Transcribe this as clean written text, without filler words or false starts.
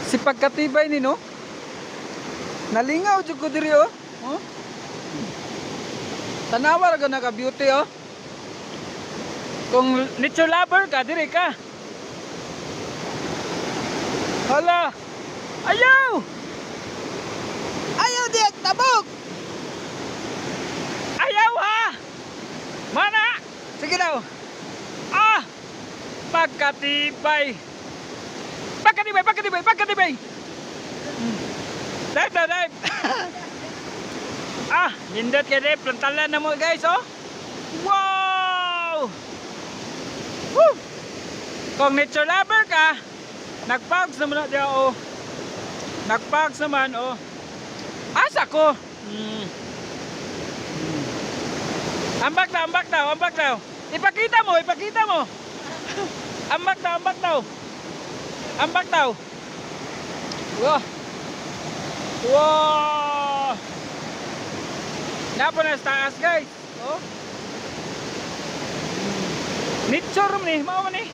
Si pagkatibay ni no. Nalingaw jud ko diri oh. Oh. Tanawa ra na ka beauty oh. Kung nature lover ka diri ka. Hala. Ayaw. Ayaw di tabog. Ayaw ha. Mana? Sige daw. Ah! Pagkatibay. Pagkatibay, pagkatibay, pagkatibay. Dive na, dive. Ah, nindot ka dive. Plantalan na mo guys, oh. Wow! Woo! Kung nature lover ka, nagpags naman na diya, oh. Nagpags naman, oh. Asa ko? Ambak daw, ambak daw, ambak daw. Ipakita mo, ipakita mo. Ambak daw, ambak daw. Ambak daw. Wow. Wow. Napo na sa taas guys. Oh. Nature mo ni, mao man ni.